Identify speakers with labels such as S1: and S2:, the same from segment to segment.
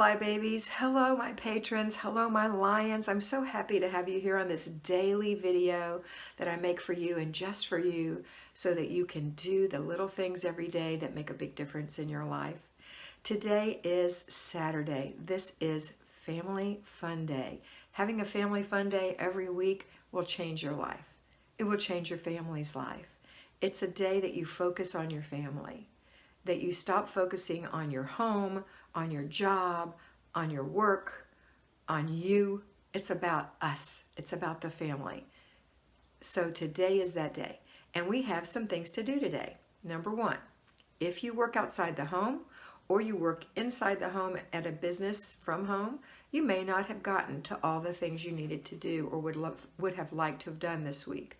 S1: fly babies. Hello, my patrons. Hello, my lions. I'm so happy to have you here on this daily video that I make for you and just for you so that you can do the little things every day that make a big difference in your life. Today is Saturday. This is Family Fun Day. Having a family fun day every week will change your life. It will change your family's life. It's a day that you focus on your family, that you stop focusing on your home, on your job, on your work, on you. It's about us. It's about the family. So today is that day. And we have some things to do today. Number one, if you work outside the home or you work inside the home at a business from home, you may not have gotten to all the things you needed to do or would have liked to have done this week.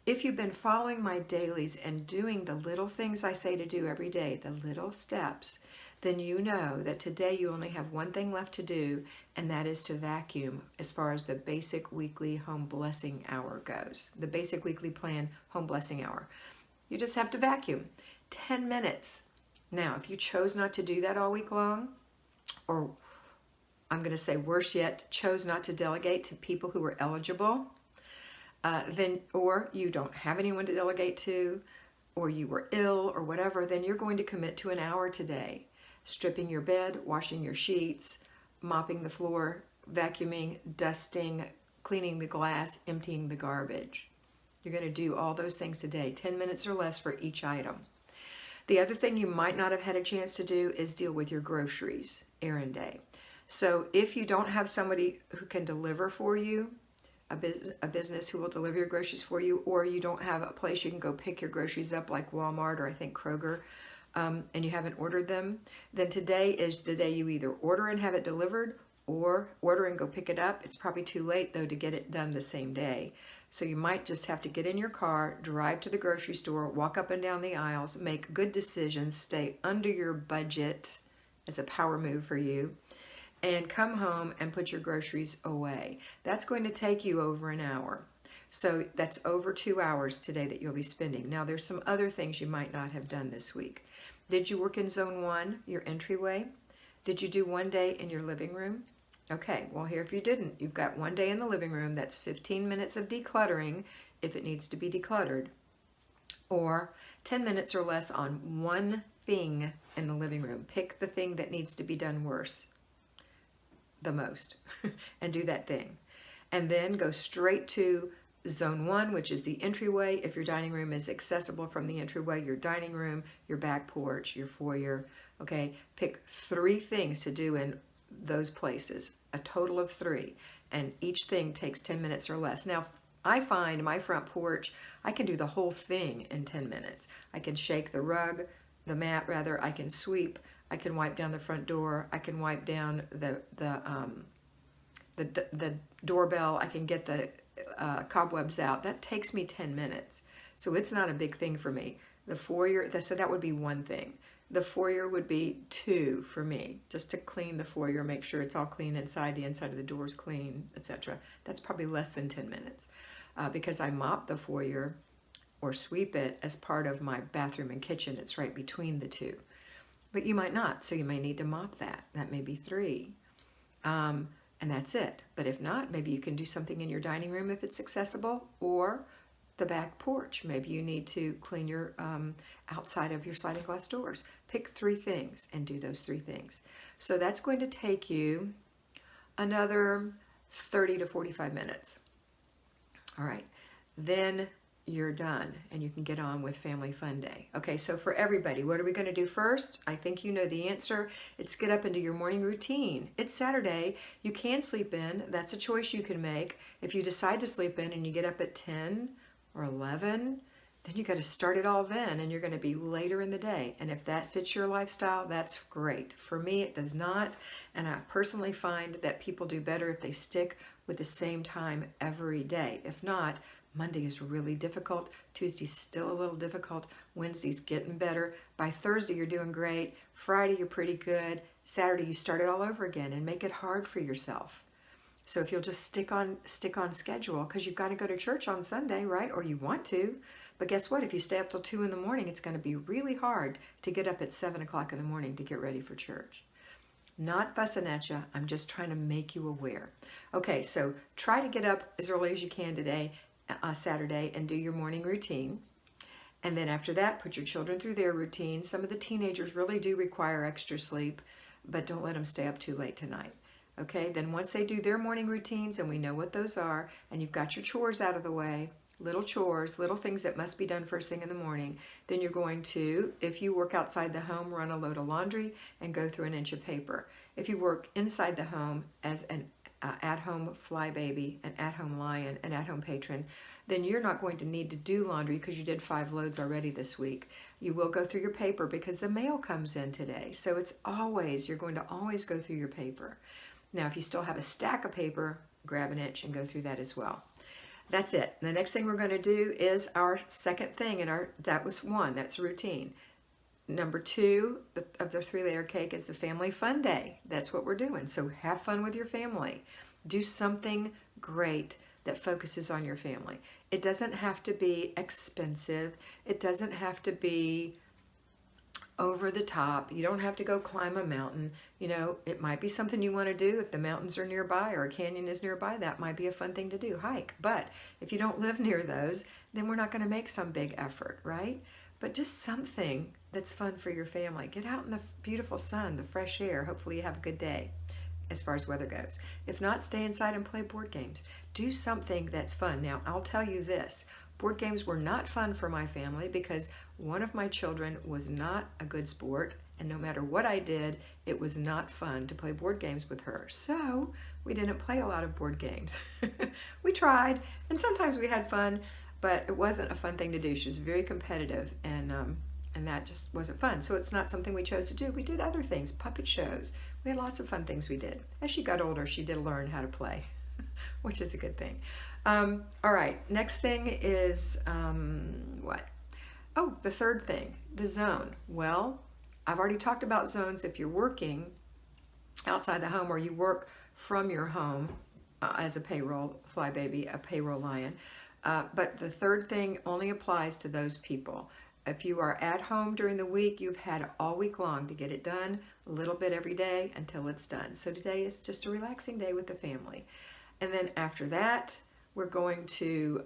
S1: If you've been following my dailies and doing the little things I say to do every day, the little steps, then you know that today you only have one thing left to do, and that is to vacuum as far as the basic weekly home blessing hour goes. The basic weekly plan home blessing hour. You just have to vacuum 10 minutes. Now, if you chose not to do that all week long, or I'm going to say worse yet, chose not to delegate to people who were eligible, or you don't have anyone to delegate to, or you were ill or whatever, then you're going to commit to an hour today. Stripping your bed, washing your sheets, mopping the floor, vacuuming, dusting, cleaning the glass, emptying the garbage. You're going to do all those things today, 10 minutes or less for each item. The other thing you might not have had a chance to do is deal with your groceries, errand day. So if you don't have somebody who can deliver for you, a business who will deliver your groceries for you, or you don't have a place you can go pick your groceries up like Walmart or I think Kroger, and you haven't ordered them, then today is the day you either order and have it delivered or order and go pick it up. It's probably too late though to get it done the same day. So you might just have to get in your car, drive to the grocery store, walk up and down the aisles, make good decisions, stay under your budget as a power move for you, and come home and put your groceries away. That's going to take you over an hour. So that's over 2 hours today that you'll be spending. Now there's some other things you might not have done this week. Did you work in zone 1, your entryway? Did you do one day in your living room? Okay, well here if you didn't, you've got one day in the living room. That's 15 minutes of decluttering if it needs to be decluttered, or 10 minutes or less on one thing in the living room. Pick the thing that needs to be done the most and do that thing. And then go straight to zone 1, which is the entryway. If your dining room is accessible from the entryway, your dining room, your back porch, your foyer, okay? Pick 3 things to do in those places, a total of 3, and each thing takes 10 minutes or less. Now, I find my front porch, I can do the whole thing in 10 minutes. I can shake the rug, the mat rather, I can sweep, I can wipe down the front door, I can wipe down the doorbell, I can get the cobwebs out. That takes me 10 minutes. So it's not a big thing for me. The foyer, so that would be one thing. The foyer would be 2 for me, just to clean the foyer, make sure it's all clean inside, the inside of the door's clean, etc. That's probably less than 10 minutes because I mop the foyer or sweep it as part of my bathroom and kitchen. It's right between the 2. But you might not, so you may need to mop that. That may be 3. And that's it. But if not, maybe you can do something in your dining room if it's accessible, or the back porch. Maybe you need to clean your outside of your sliding glass doors. Pick 3 things and do those 3 things. So that's going to take you another 30 to 45 minutes. All right, then you're done and you can get on with Family Fun Day. Okay, so for everybody, what are we going to do first? I think you know the answer. It's get up into your morning routine. It's Saturday. You can sleep in. That's a choice you can make. If you decide to sleep in and you get up at 10 or 11, then you got to start it all then, and you're going to be later in the day. And if that fits your lifestyle, that's great. For me, it does not, and I personally find that people do better if they stick with the same time every day. If not, Monday is really difficult. Tuesday's still a little difficult. Wednesday's getting better. By Thursday, you're doing great. Friday, you're pretty good. Saturday, you start it all over again and make it hard for yourself. So if you'll just stick on schedule, because you've got to go to church on Sunday, right? Or you want to. But guess what? If you stay up till 2 in the morning, it's going to be really hard to get up at 7 o'clock in the morning to get ready for church. Not fussing at you. I'm just trying to make you aware. Okay, so try to get up as early as you can today, Saturday, and do your morning routine. And then after that, put your children through their routine. Some of the teenagers really do require extra sleep, but don't let them stay up too late tonight. Okay, then once they do their morning routines, and we know what those are, and you've got your chores out of the way, little chores, little things that must be done first thing in the morning, then you're going to, if you work outside the home, run a load of laundry and go through an inch of paper. If you work inside the home as an at-home fly baby, an at-home lion, an at-home patron, then you're not going to need to do laundry because you did 5 loads already this week. You will go through your paper because the mail comes in today. So it's always, you're going to always go through your paper. Now, if you still have a stack of paper, grab an inch and go through that as well. That's it. The next thing we're going to do is our second thing, and that was 1, that's routine. Number 2 of the 3-layer cake is the family fun day. That's what we're doing. So have fun with your family. Do something great that focuses on your family. It doesn't have to be expensive. It doesn't have to be over the top. You don't have to go climb a mountain. You know, it might be something you want to do. If the mountains are nearby or a canyon is nearby, that might be a fun thing to do, hike. But if you don't live near those, then we're not going to make some big effort, right? But just something that's fun for your family. Get out in the beautiful sun, the fresh air. Hopefully you have a good day as far as weather goes. If not, stay inside and play board games. Do something that's fun. Now, I'll tell you this. Board games were not fun for my family because one of my children was not a good sport, and no matter what I did, it was not fun to play board games with her. So we didn't play a lot of board games. We tried, and sometimes we had fun, but it wasn't a fun thing to do. She was very competitive, and that just wasn't fun. So it's not something we chose to do. We did other things, puppet shows. We had lots of fun things we did. As she got older, she did learn how to play, which is a good thing. All right, next thing is what? Oh, the third thing, the zone. Well, I've already talked about zones if you're working outside the home or you work from your home as a payroll fly baby, a payroll lion. But the third thing only applies to those people. If you are at home during the week, you've had all week long to get it done, a little bit every day until it's done. So today is just a relaxing day with the family. And then after that, we're going to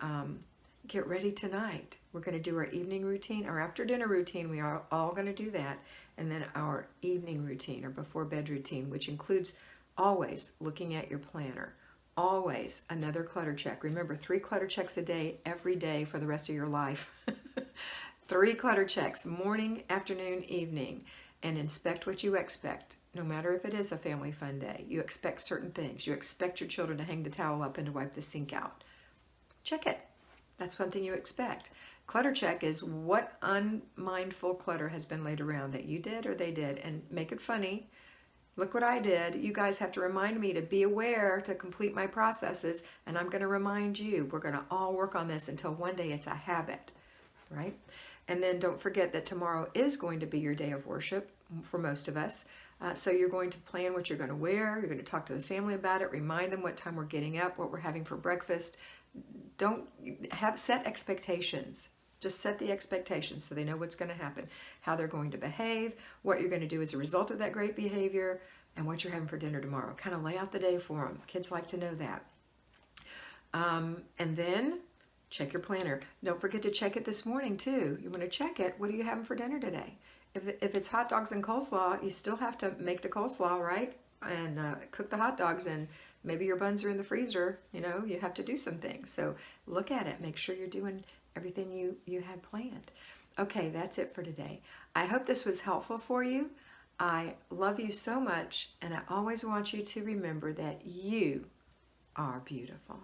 S1: get ready tonight. We're going to do our evening routine, our after dinner routine. We are all going to do that. And then our evening routine or before bed routine, which includes always looking at your planner. Always another clutter check. Remember, 3 clutter checks a day, every day for the rest of your life. 3 clutter checks, morning, afternoon, evening, and inspect what you expect. No matter if it is a family fun day, you expect certain things. You expect your children to hang the towel up and to wipe the sink out. Check it. That's one thing you expect. Clutter check is what unmindful clutter has been laid around that you did or they did, and make it funny. Look what I did. You guys have to remind me to be aware to complete my processes, and I'm going to remind you. We're going to all work on this until one day it's a habit, right? And then don't forget that tomorrow is going to be your day of worship for most of us. So you're going to plan what you're going to wear. You're going to talk to the family about it. Remind them what time we're getting up, what we're having for breakfast. Don't set expectations. Just set the expectations so they know what's going to happen, how they're going to behave, what you're going to do as a result of that great behavior, and what you're having for dinner tomorrow. Kind of lay out the day for them. Kids like to know that. And then check your planner. Don't forget to check it this morning too. You want to check it. What are you having for dinner today? If it's hot dogs and coleslaw, you still have to make the coleslaw, right? And cook the hot dogs, and maybe your buns are in the freezer. You know, you have to do some things. So look at it. Make sure you're doing everything you had planned. Okay, that's it for today. I hope this was helpful for you. I love you so much, and I always want you to remember that you are beautiful.